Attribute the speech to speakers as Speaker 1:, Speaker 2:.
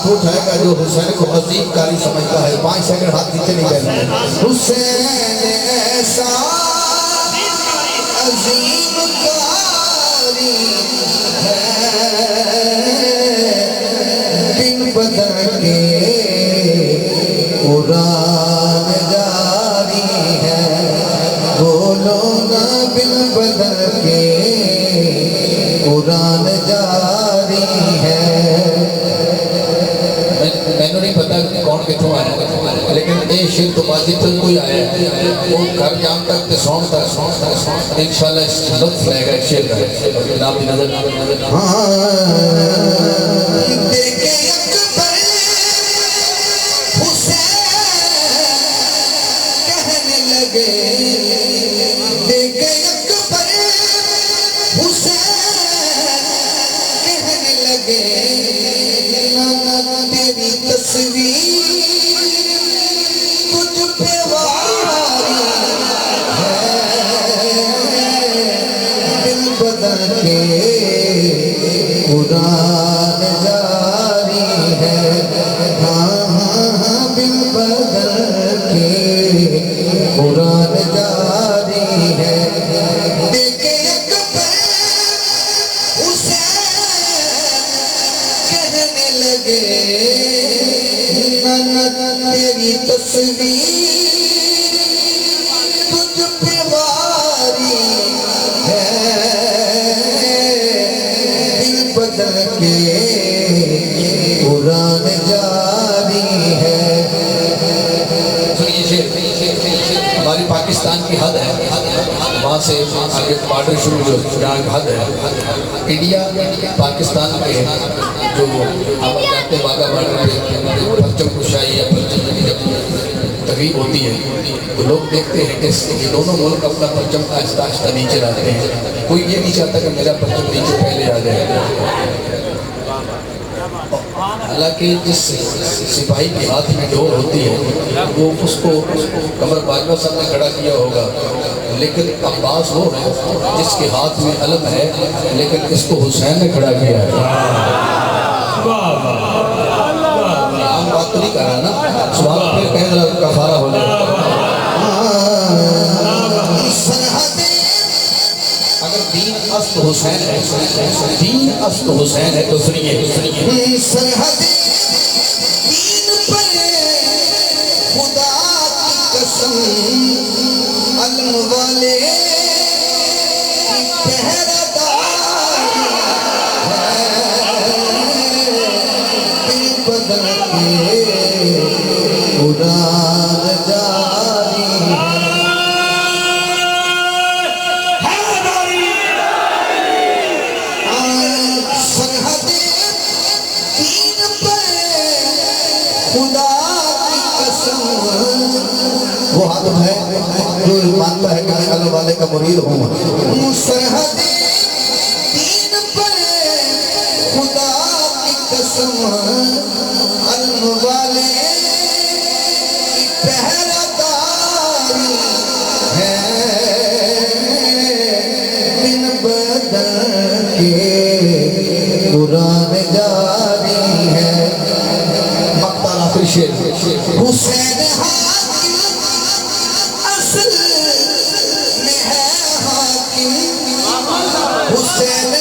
Speaker 1: हाथ उठाएगा जो हुसैन को अजीम कारी समझता है। 5 सेकंड हाथ नीचे नहीं करना। हुसैन ऐसा अजीम कारी है, बिन बदर के कुरान जारी है। बोलो ना बिन बदर के कुरान जारी है। मैंने नहीं पता कौन कितों आया, लेकिन ये शेर तो बाजी तक कोई आया वो घर जाम तक ते सौन तक इंशाल्लाह लुत्फ लेगा शेर का। नाम की नजर देखे अकबर हुसैन कहने लगे, देखे अकबर हुसैन कहने लगे, तेरी तस्वीर तुझ पे वारी है, दिल बदल के कुरान जारी है। हाँ हाँ हाँ दिल बदल के कुरान जारी है। देखे अकबर हुसैन कहने लगे, तेरी तस्वीर तुझ पे वारी है, दिल बदल के कुरान जारी है। हमारी पाकिस्तान की हद है, वहाँ से आगे बॉर्डर शुरू जो जहाँ हद है, इंडिया पाकिस्तान के जो आप जानते वाघा बॉर्डर पे परचम कुशाई या परचम तकलीफ होती है, तो लोग देखते हैं कि ये दोनों मुल्क अपना परचम आहिस्ता आहिस्ता नीचे लाते हैं। कोई ये नहीं चाहता कि मेरा परचम नीचे पहले आ जाए। हालांकि जिस सिपाही के हाथ में डोर होती है वो उसको कमर बाजवा साहब ने खड़ा किया होगा, लेकिन अब्बास वो है जिसके हाथ में अलम है, लेकिन इसको हुसैन ने खड़ा किया है। आम बात तो नहीं कर रहा ना, सुबह फिर कहें कफारा हो जाए। अगर दीन अस्त हुसैन है, दीन अस्त हुसैन है तो सुनिए सरहद दीन पर खुदा की कसम, अलम वाले पहरेदार बदल के कुरान जारी है। सरहद दीन पर खुदा की कसम, वो हाथ है जो मानता है कि मैं अल्लाह वाले का मुरीद हूँ। सरहद दीन पर खुदा की कसम, अलम वाले पहरेदारी है, बिन बदल के कुरान जारी है। मक्ता आखिरी शेर। हुसैन हाकिम असल में है हाकिम, हुसैन